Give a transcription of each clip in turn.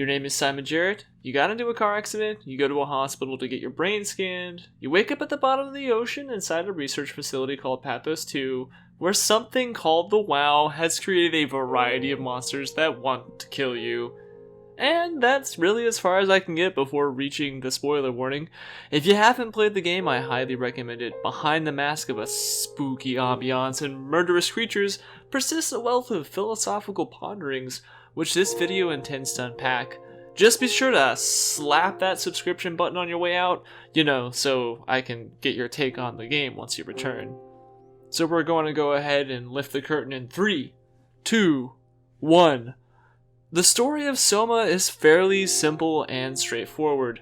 Your name is Simon Jarrett, you got into a car accident, you go to a hospital to get your brain scanned, you wake up at the bottom of the ocean inside a research facility called Pathos II, where something called the WAU has created a variety of monsters that want to kill you. And that's really as far as I can get before reaching the spoiler warning. If you haven't played the game, I highly recommend it. Behind the mask of a spooky ambiance and murderous creatures persists a wealth of philosophical ponderings, which this video intends to unpack. Just be sure to slap that subscription button on your way out, so I can get your take on the game once you return. So we're going to go ahead and lift the curtain in 3, 2, 1. The story of SOMA is fairly simple and straightforward.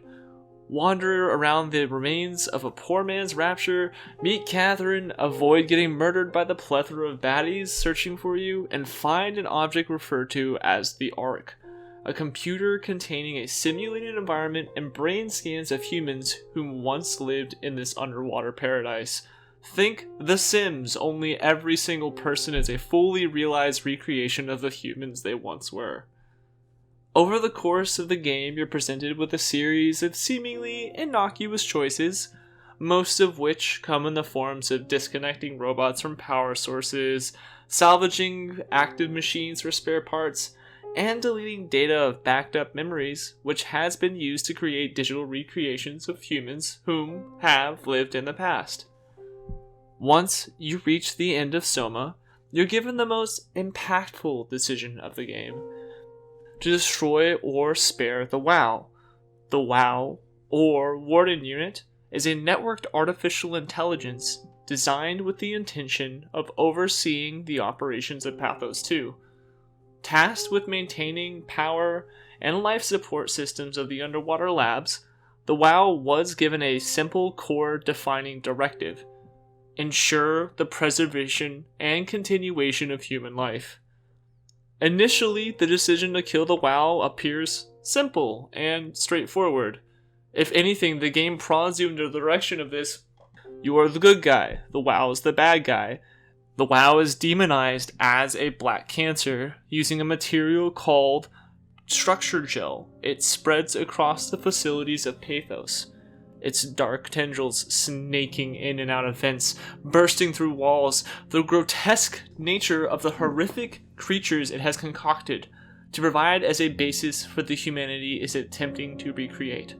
Wander around the remains of a poor man's rapture, meet Catherine, avoid getting murdered by the plethora of baddies searching for you, and find an object referred to as the Ark, a computer containing a simulated environment and brain scans of humans who once lived in this underwater paradise. Think The Sims, only every single person is a fully realized recreation of the humans they once were. Over the course of the game, you're presented with a series of seemingly innocuous choices, most of which come in the forms of disconnecting robots from power sources, salvaging active machines for spare parts, and deleting data of backed up memories, which has been used to create digital recreations of humans whom have lived in the past. Once you reach the end of SOMA, you're given the most impactful decision of the game: to destroy or spare the WAU. The WAU, or Warden Unit, is a networked artificial intelligence designed with the intention of overseeing the operations of Pathos II. Tasked with maintaining power and life support systems of the underwater labs, the WAU was given a simple core defining directive: ensure the preservation and continuation of human life. Initially, the decision to kill the WAU appears simple and straightforward. If anything, the game prods you in the direction of this: you are the good guy, the WAU is the bad guy. The WAU is demonized as a black cancer, using a material called structure gel. It spreads across the facilities of Pathos, its dark tendrils snaking in and out of vents, bursting through walls, the grotesque nature of the horrific creatures it has concocted to provide as a basis for the humanity is attempting to recreate.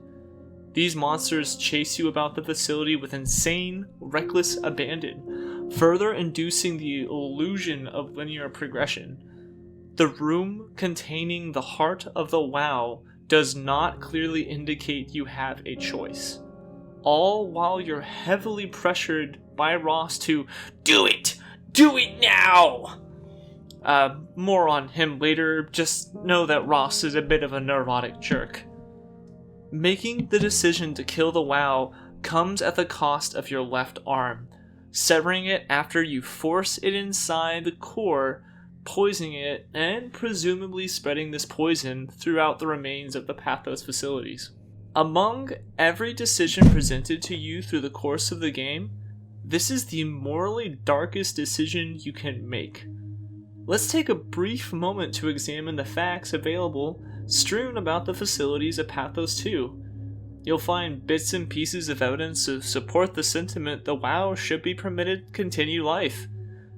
These monsters chase you about the facility with insane, reckless abandon, further inducing the illusion of linear progression. The room containing the heart of the WAU does not clearly indicate you have a choice, all while you're heavily pressured by Ross to do it now. More on him later. Just know that Ross is a bit of a neurotic jerk. Making the decision to kill the WAU comes at the cost of your left arm, severing it after you force it inside the core, poisoning it, and presumably spreading this poison throughout the remains of the Pathos facilities. Among every decision presented to you through the course of the game, this is the morally darkest decision you can make. Let's take a brief moment to examine the facts available strewn about the facilities of Pathos II. You'll find bits and pieces of evidence to support the sentiment the WAU should be permitted to continue life,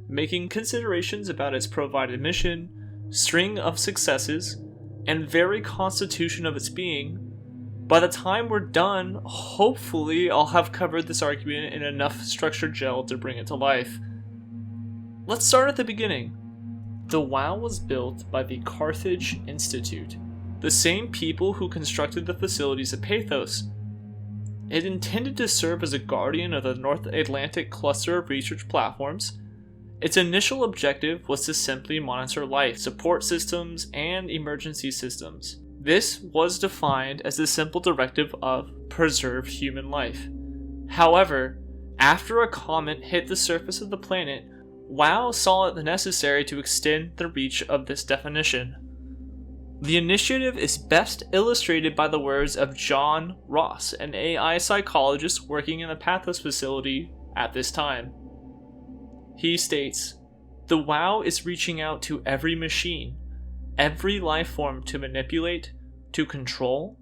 making considerations about its provided mission, string of successes, and very constitution of its being. By the time we're done, hopefully I'll have covered this argument in enough structured gel to bring it to life. Let's start at the beginning. The WAU was built by the Carthage Institute, the same people who constructed the facilities of Pathos. It intended to serve as a guardian of the North Atlantic cluster of research platforms. Its initial objective was to simply monitor life support systems and emergency systems. This was defined as the simple directive of preserve human life. However, after a comet hit the surface of the planet, WAU saw it necessary to extend the reach of this definition. The initiative is best illustrated by the words of John Ross, an AI psychologist working in the Pathos facility at this time. He states, "The WAU is reaching out to every machine, every life form to manipulate, to control.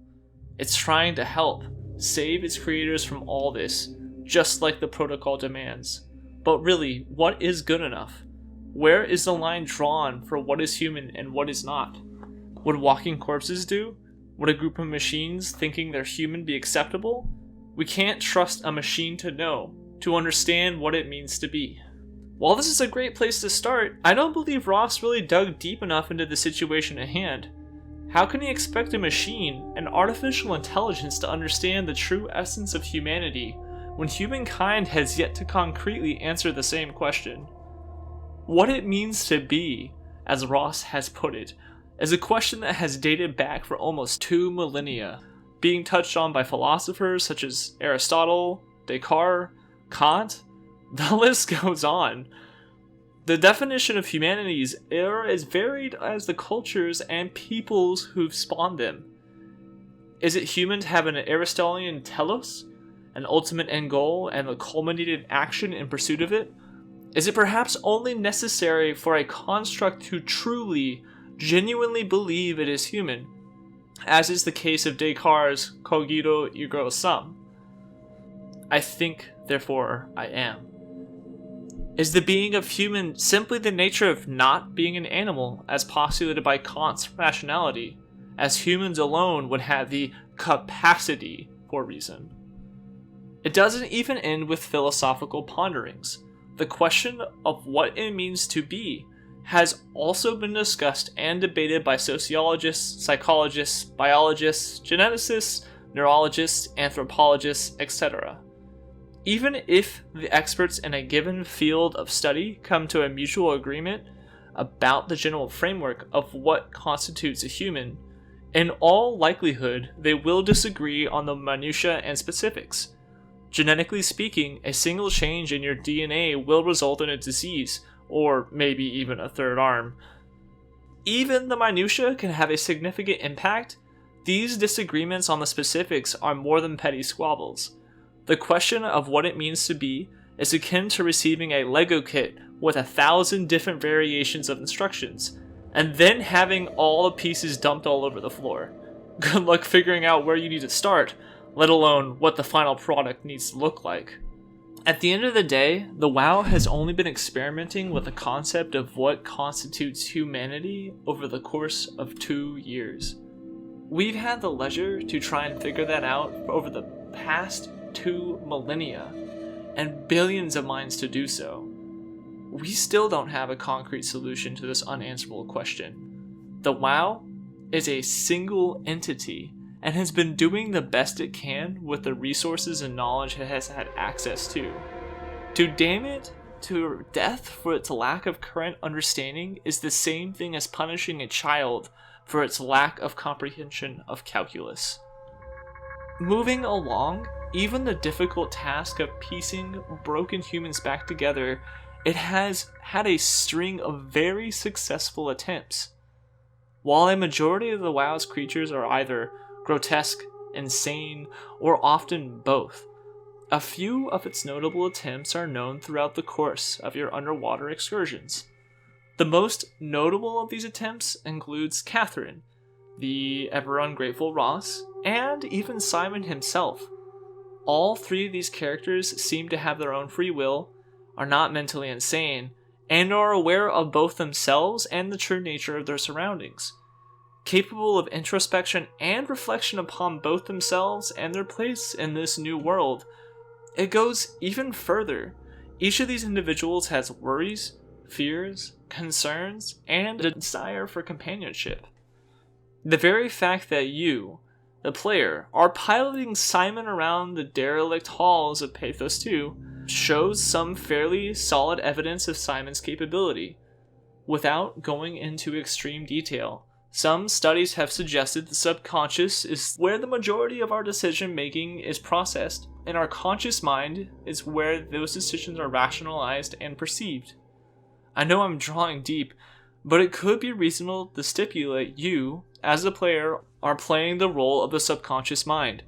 It's trying to help save its creators from all this, just like the protocol demands. But really, what is good enough? Where is the line drawn for what is human and what is not? Would walking corpses do? Would a group of machines thinking they're human be acceptable? We can't trust a machine to know, to understand what it means to be. While this is a great place to start, I don't believe Ross really dug deep enough into the situation at hand. How can he expect a machine, an artificial intelligence, to understand the true essence of humanity when humankind has yet to concretely answer the same question? What it means to be, as Ross has put it, is a question that has dated back for almost 2 millennia, being touched on by philosophers such as Aristotle, Descartes, Kant. The list goes on. The definition of humanity's are as varied as the cultures and peoples who've spawned them. Is it human to have an Aristotelian telos, an ultimate end goal and the culminated action in pursuit of it? Is it perhaps only necessary for a construct to truly, genuinely believe it is human, as is the case of Descartes' cogito ergo sum? I think, therefore I am. Is the being of human simply the nature of not being an animal, as postulated by Kant's rationality, as humans alone would have the capacity for reason? It doesn't even end with philosophical ponderings. The question of what it means to be has also been discussed and debated by sociologists, psychologists, biologists, geneticists, neurologists, anthropologists, etc. Even if the experts in a given field of study come to a mutual agreement about the general framework of what constitutes a human, in all likelihood they will disagree on the minutiae and specifics. Genetically speaking, a single change in your DNA will result in a disease, or maybe even a third arm. Even the minutiae can have a significant impact. These disagreements on the specifics are more than petty squabbles. The question of what it means to be is akin to receiving a Lego kit with 1,000 different variations of instructions, and then having all the pieces dumped all over the floor. Good luck figuring out where you need to start, let alone what the final product needs to look like. At the end of the day, the WAU has only been experimenting with the concept of what constitutes humanity over the course of 2 years. We've had the leisure to try and figure that out over the past 2 millennia, and billions of minds to do so. We still don't have a concrete solution to this unanswerable question. The WAU is a single entity and has been doing the best it can with the resources and knowledge it has had access to. To damn it to death for its lack of current understanding is the same thing as punishing a child for its lack of comprehension of calculus. Moving along, even the difficult task of piecing broken humans back together, it has had a string of very successful attempts. While a majority of the WAU's creatures are either grotesque, insane, or often both, a few of its notable attempts are known throughout the course of your underwater excursions. The most notable of these attempts includes Catherine, the ever ungrateful Ross, and even Simon himself. All 3 of these characters seem to have their own free will, are not mentally insane, and are aware of both themselves and the true nature of their surroundings. Capable of introspection and reflection upon both themselves and their place in this new world. It goes even further. Each of these individuals has worries, fears, concerns, and a desire for companionship. The very fact that you, the player, are piloting Simon around the derelict halls of Pathos II shows some fairly solid evidence of Simon's capability. Without going into extreme detail, some studies have suggested the subconscious is where the majority of our decision making is processed, and our conscious mind is where those decisions are rationalized and perceived. I know I'm drawing deep, but it could be reasonable to stipulate you, as a player, are playing the role of the subconscious mind,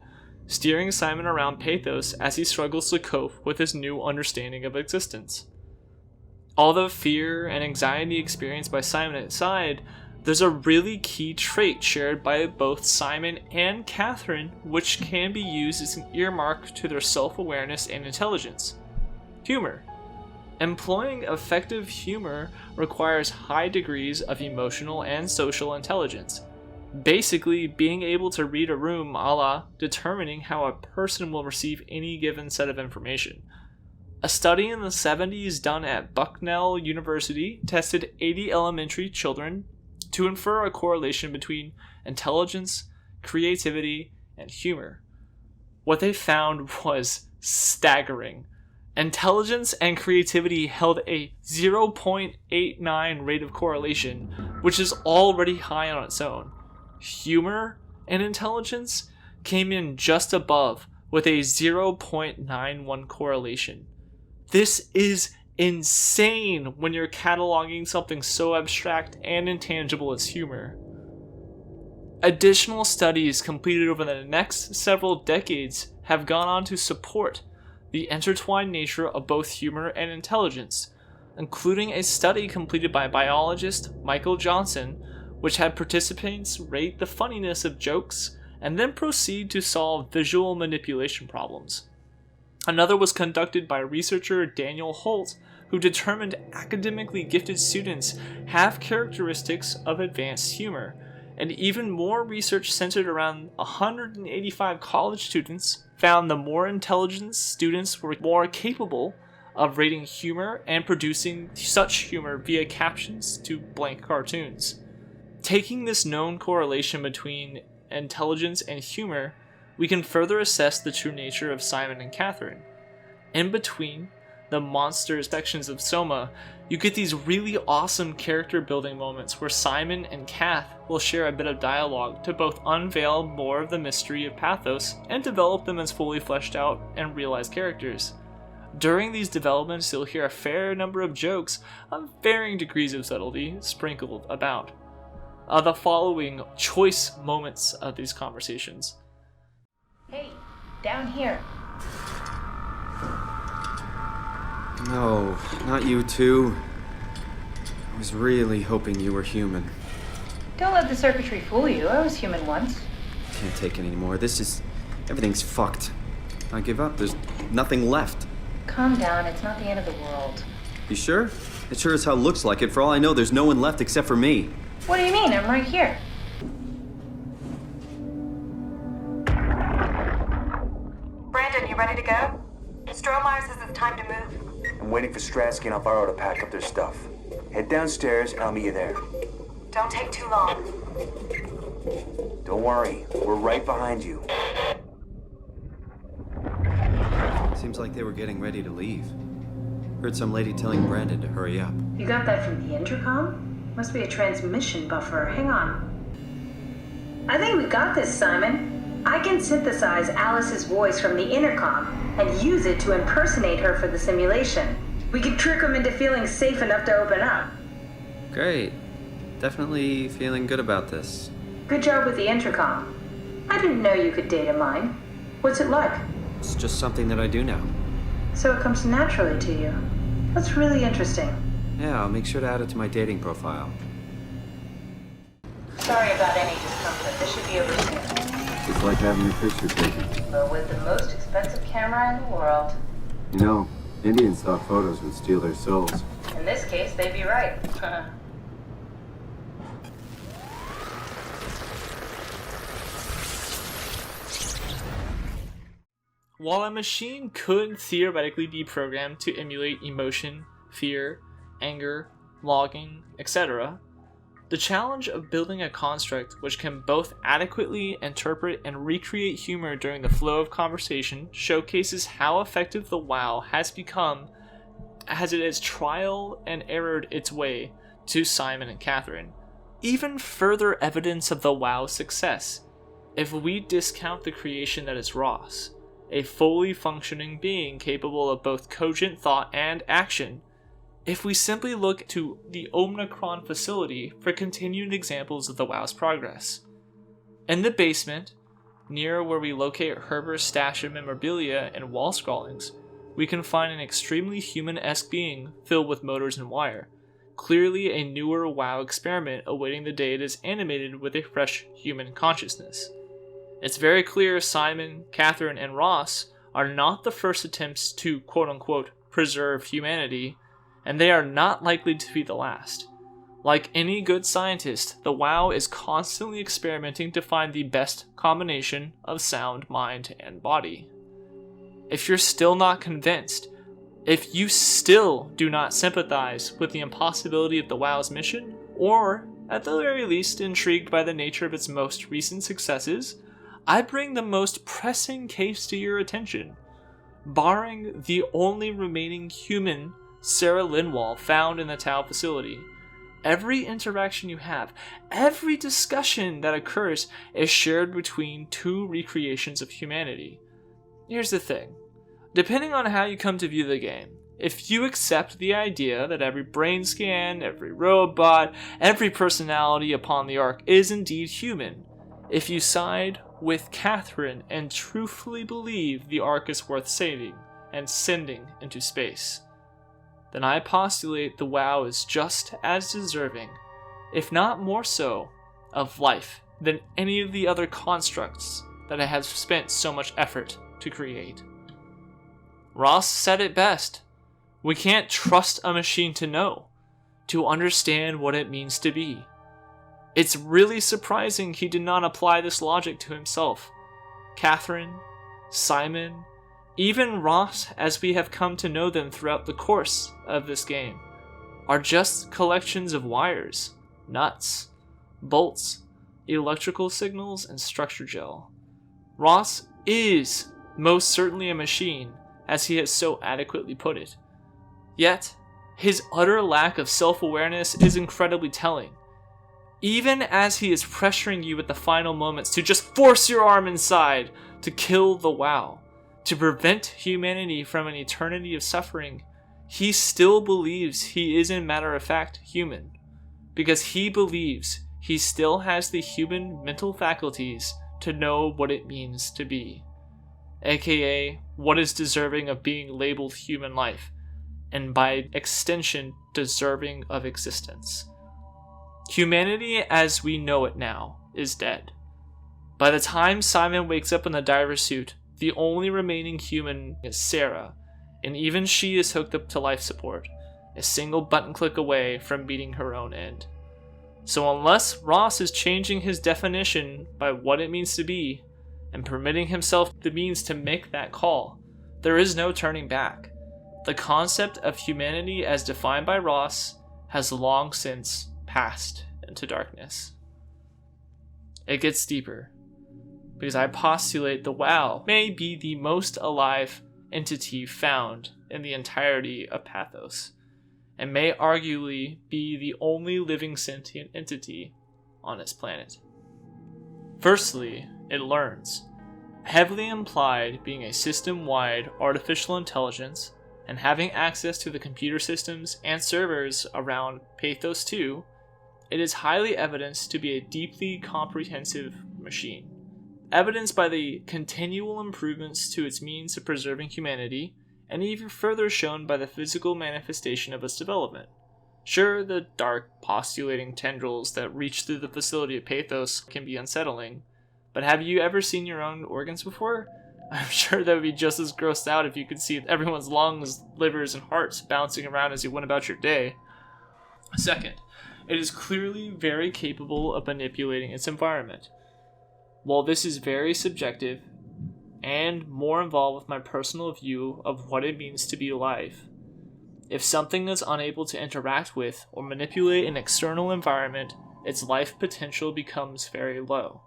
steering Simon around Pathos as he struggles to cope with his new understanding of existence. All the fear and anxiety experienced by Simon aside, There's a really key trait shared by both Simon and Catherine, which can be used as an earmark to their self-awareness and intelligence: humor. Employing effective humor requires high degrees of emotional and social intelligence. Basically, being able to read a room a la determining how a person will receive any given set of information. A study in the 70s done at Bucknell University tested 80 elementary children to infer a correlation between intelligence, creativity, and humor. What they found was staggering. Intelligence and creativity held a 0.89 rate of correlation, which is already high on its own. Humor and intelligence came in just above with a 0.91 correlation. This is insane when you're cataloging something so abstract and intangible as humor. Additional studies completed over the next several decades have gone on to support the intertwined nature of both humor and intelligence, including a study completed by biologist Michael Johnson, which had participants rate the funniness of jokes and then proceed to solve visual manipulation problems. Another was conducted by researcher Daniel Holt, who determined academically gifted students have characteristics of advanced humor, and even more research centered around 185 college students found the more intelligent students were more capable of rating humor and producing such humor via captions to blank cartoons. Taking this known correlation between intelligence and humor, we can further assess the true nature of Simon and Catherine. In between the monster sections of SOMA, you get these really awesome character building moments where Simon and Kath will share a bit of dialogue to both unveil more of the mystery of Pathos and develop them as fully fleshed out and realized characters. During these developments, you'll hear a fair number of jokes of varying degrees of subtlety sprinkled about. The following choice moments of these conversations. Hey, down here. No, not you two. I was really hoping you were human. Don't let the circuitry fool you. I was human once. Can't take it anymore. Everything's fucked. I give up. There's nothing left. Calm down. It's not the end of the world. You sure? It sure as hell looks like it. For all I know, there's no one left except for me. What do you mean? I'm right here. Brandon, you ready to go? Strohmeyer says it's time to move. I'm waiting for Stratsky and Alvaro to pack up their stuff. Head downstairs and I'll meet you there. Don't take too long. Don't worry, we're right behind you. Seems like they were getting ready to leave. Heard some lady telling Brandon to hurry up. You got that from the intercom? Must be a transmission buffer. Hang on. I think we got this, Simon. I can synthesize Alice's voice from the intercom and use it to impersonate her for the simulation. We could trick them into feeling safe enough to open up. Great. Definitely feeling good about this. Good job with the intercom. I didn't know you could data mine. What's it like? It's just something that I do now. So it comes naturally to you. That's really interesting. Yeah, I'll make sure to add it to my dating profile. Sorry about any discomfort. This should be over soon. It's like having your picture taken. But with the most expensive camera in the world. You know, Indians thought photos would steal their souls. In this case, they'd be right. While a machine could theoretically be programmed to emulate emotion, fear, anger, logging, etc., the challenge of building a construct which can both adequately interpret and recreate humor during the flow of conversation showcases how effective the WAU has become as it has trial and errored its way to Simon and Catherine. Even further evidence of the WAU's success, if we discount the creation that is Ross, a fully functioning being capable of both cogent thought and action. If we simply look to the Omicron facility for continued examples of the WAU's progress. In the basement, near where we locate Herbert's stash of memorabilia and wall scrawlings, we can find an extremely human-esque being filled with motors and wire. clearly a newer WoW experiment awaiting the day it is animated with a fresh human consciousness. It's very clear Simon, Catherine, and Ross are not the first attempts to quote-unquote preserve humanity, and they are not likely to be the last. Like any good scientist, the WoW is constantly experimenting to find the best combination of sound, mind, and body. If you're still not convinced, if you still do not sympathize with the impossibility of the WoW's mission, or, at the very least, intrigued by the nature of its most recent successes, I bring the most pressing case to your attention. Barring the only remaining human, Sarah Lindwall, found in the Tau facility, every interaction you have, every discussion that occurs is shared between two recreations of humanity. Here's the thing. Depending on how you come to view the game, if you accept the idea that every brain scan, every robot, every personality upon the Ark is indeed human, if you side with Catherine and truthfully believe the Ark is worth saving and sending into space, then I postulate the WoW is just as deserving, if not more so, of life than any of the other constructs that I have spent so much effort to create. Ross said it best. We can't trust a machine to know, to understand what it means to be. It's really surprising he did not apply this logic to himself. Catherine, Simon, even Ross, as we have come to know them throughout the course of this game, are just collections of wires, nuts, bolts, electrical signals, and structure gel. Ross is most certainly a machine, as he has so adequately put it. Yet, his utter lack of self-awareness is incredibly telling. Even as he is pressuring you at the final moments to just force your arm inside to kill the WoW, to prevent humanity from an eternity of suffering, he still believes he is in matter of fact human, because he believes he still has the human mental faculties to know what it means to be, aka what is deserving of being labeled human life, and by extension deserving of existence. Humanity as we know it now is dead. By the time Simon wakes up in the diver suit, the only remaining human is Sarah, and even she is hooked up to life support, a single button click away from meeting her own end. So unless Ross is changing his definition by what it means to be, and permitting himself the means to make that call, there is no turning back. The concept of humanity as defined by Ross has long since passed into darkness. It gets deeper, because I postulate the WoW may be the most alive entity found in the entirety of Pathos, and may arguably be the only living sentient entity on its planet. Firstly, it learns, heavily implied being a system-wide artificial intelligence and having access to the computer systems and servers around Pathos II, it is highly evidenced to be a deeply comprehensive machine. Evidenced by the continual improvements to its means of preserving humanity, and even further shown by the physical manifestation of its development. Sure, the dark, postulating tendrils that reach through the facility of Pathos can be unsettling, but have you ever seen your own organs before? I'm sure that would be just as grossed out if you could see everyone's lungs, livers, and hearts bouncing around as you went about your day. Second, it is clearly very capable of manipulating its environment. While this is very subjective, and more involved with my personal view of what it means to be alive, if something is unable to interact with or manipulate an external environment, its life potential becomes very low.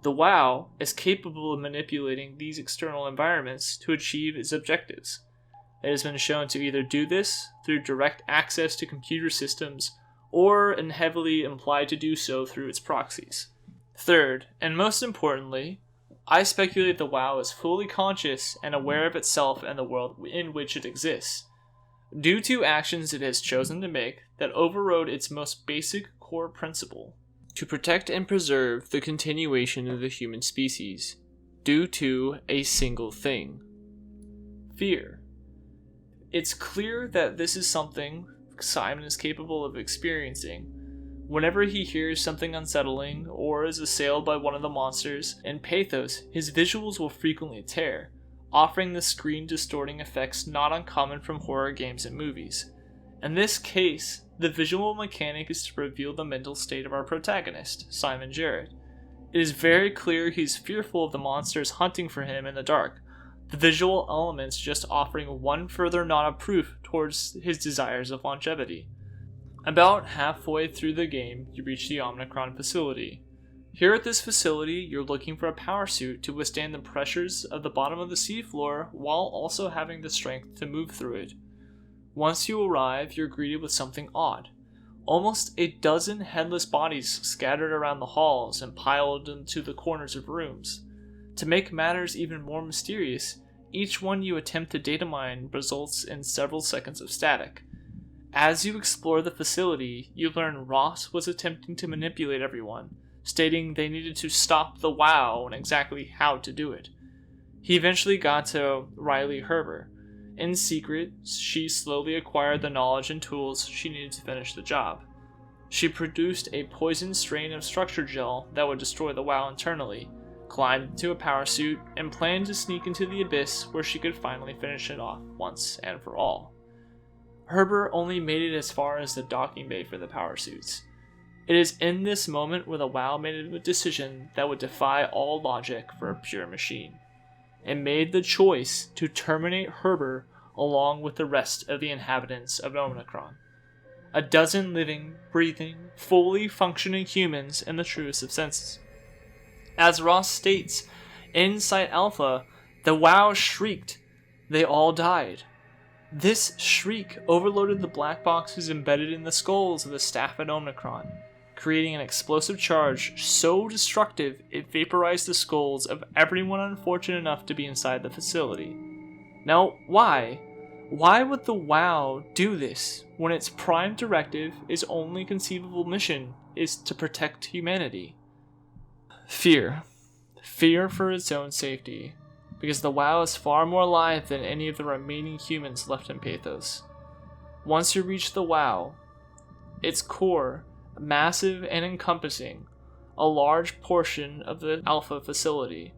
The WoW is capable of manipulating these external environments to achieve its objectives. It has been shown to either do this through direct access to computer systems, or and heavily implied to do so through its proxies. Third, and most importantly, I speculate the WoW is fully conscious and aware of itself and the world in which it exists, due to actions it has chosen to make that overrode its most basic core principle, to protect and preserve the continuation of the human species, due to a single thing: fear. It's clear that this is something Simon is capable of experiencing. Whenever he hears something unsettling or is assailed by one of the monsters in Pathos, his visuals will frequently tear, offering the screen distorting effects not uncommon from horror games and movies. In this case, the visual mechanic is to reveal the mental state of our protagonist, Simon Jarrett. It is very clear he's fearful of the monsters hunting for him in the dark, the visual elements just offering one further nod of proof towards his desires of longevity. About halfway through the game, you reach the Omicron facility. Here at this facility, you're looking for a power suit to withstand the pressures of the bottom of the seafloor while also having the strength to move through it. Once you arrive, you're greeted with something odd. Almost a dozen headless bodies scattered around the halls and piled into the corners of rooms. To make matters even more mysterious, each one you attempt to data mine results in several seconds of static. As you explore the facility, you learn Ross was attempting to manipulate everyone, stating they needed to stop the WAU and exactly how to do it. He eventually got to Riley Herber. In secret, she slowly acquired the knowledge and tools she needed to finish the job. She produced a poison strain of structure gel that would destroy the WAU internally, climbed into a power suit, and planned to sneak into the abyss where she could finally finish it off once and for all. Herber only made it as far as the docking bay for the power suits. It is in this moment where the WAU made a decision that would defy all logic for a pure machine, and made the choice to terminate Herber along with the rest of the inhabitants of Omicron. A dozen living, breathing, fully functioning humans in the truest of senses. As Ross states, in Site Alpha, the WAU shrieked. They all died. This shriek overloaded the black boxes embedded in the skulls of the staff at Omicron, creating an explosive charge so destructive it vaporized the skulls of everyone unfortunate enough to be inside the facility. Now, why? Why would the WAU do this when its prime directive, its only conceivable mission, is to protect humanity? Fear. Fear for its own safety, because the WAU is far more alive than any of the remaining humans left in Pathos. Once you reach the WAU, its core, massive and encompassing, a large portion of the Alpha facility.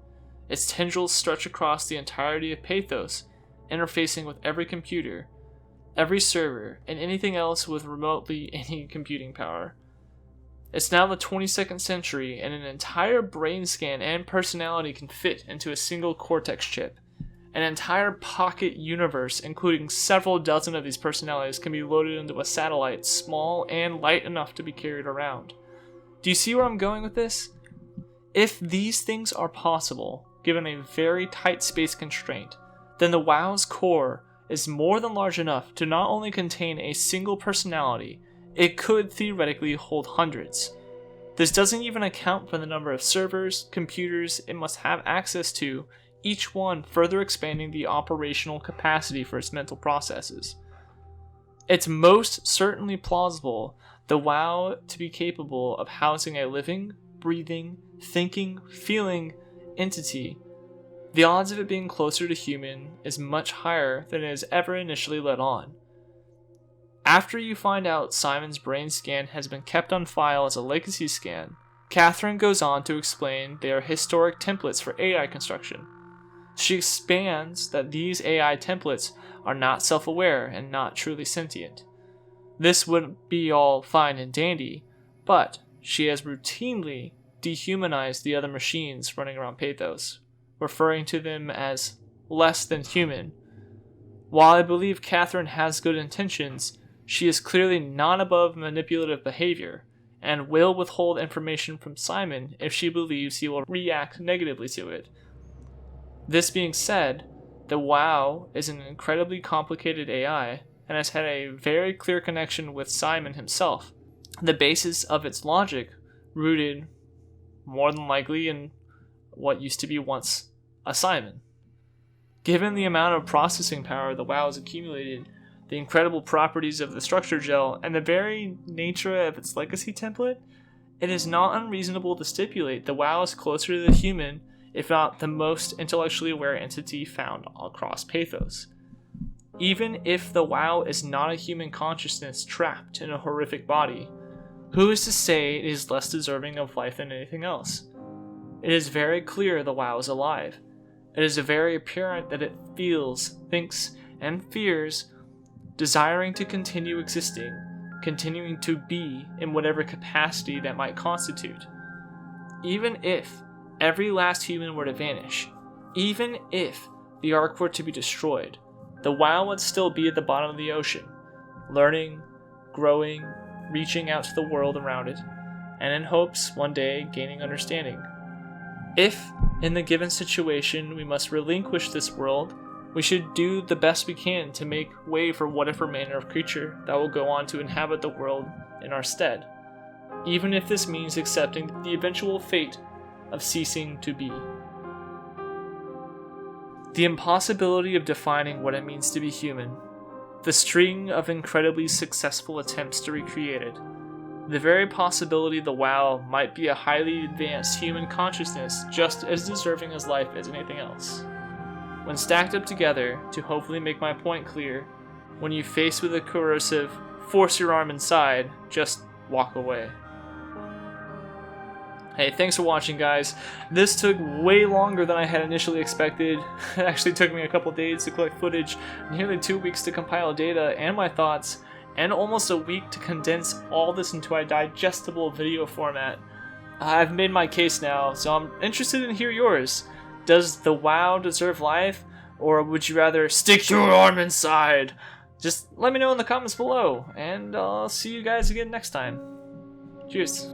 Its tendrils stretch across the entirety of Pathos, interfacing with every computer, every server, and anything else with remotely any computing power. It's now the 22nd century, and an entire brain scan and personality can fit into a single Cortex chip. An entire pocket universe, including several dozen of these personalities, can be loaded into a satellite small and light enough to be carried around. Do you see where I'm going with this? If these things are possible, given a very tight space constraint, then the WAU's core is more than large enough to not only contain a single personality, it could theoretically hold hundreds. This doesn't even account for the number of servers, computers it must have access to, each one further expanding the operational capacity for its mental processes. It's most certainly plausible the WAU to be capable of housing a living, breathing, thinking, feeling entity. The odds of it being closer to human is much higher than it is ever initially let on. After you find out Simon's brain scan has been kept on file as a legacy scan, Catherine goes on to explain they are historic templates for AI construction. She expands that these AI templates are not self-aware and not truly sentient. This would be all fine and dandy, but she has routinely dehumanized the other machines running around Pathos, referring to them as less than human. While I believe Catherine has good intentions, she is clearly not above manipulative behavior, and will withhold information from Simon if she believes he will react negatively to it. This being said, the WAU is an incredibly complicated AI and has had a very clear connection with Simon himself, the basis of its logic rooted more than likely in what used to be once a Simon. Given the amount of processing power the WAU has accumulated, the incredible properties of the structure gel, and the very nature of its legacy template, it is not unreasonable to stipulate the WAU is closer to the human, if not the most intellectually aware entity found across Pathos. even if the WAU is not a human consciousness trapped in a horrific body, who is to say it is less deserving of life than anything else? It is very clear the WAU is alive. It is very apparent that it feels, thinks, and fears, desiring to continue existing, continuing to be in whatever capacity that might constitute. Even if every last human were to vanish, even if the Ark were to be destroyed, the WAU would still be at the bottom of the ocean, learning, growing, reaching out to the world around it, and in hopes one day gaining understanding. If, in the given situation, we must relinquish this world, we should do the best we can to make way for whatever manner of creature that will go on to inhabit the world in our stead, even if this means accepting the eventual fate of ceasing to be. The impossibility of defining what it means to be human, the string of incredibly successful attempts to recreate it, the very possibility the WAU might be a highly advanced human consciousness just as deserving as life as anything else. When stacked up together, to hopefully make my point clear, when you face with a corrosive, force your arm inside, just walk away. Hey, thanks for watching, guys. This took way longer than I had initially expected. It actually took me a couple days to collect footage, nearly 2 weeks to compile data and my thoughts, and almost a week to condense all this into a digestible video format. I've made my case now, so I'm interested in hear yours. Does the WAU deserve life, or would you rather stick your arm inside? Just let me know in the comments below, and I'll see you guys again next time. Cheers.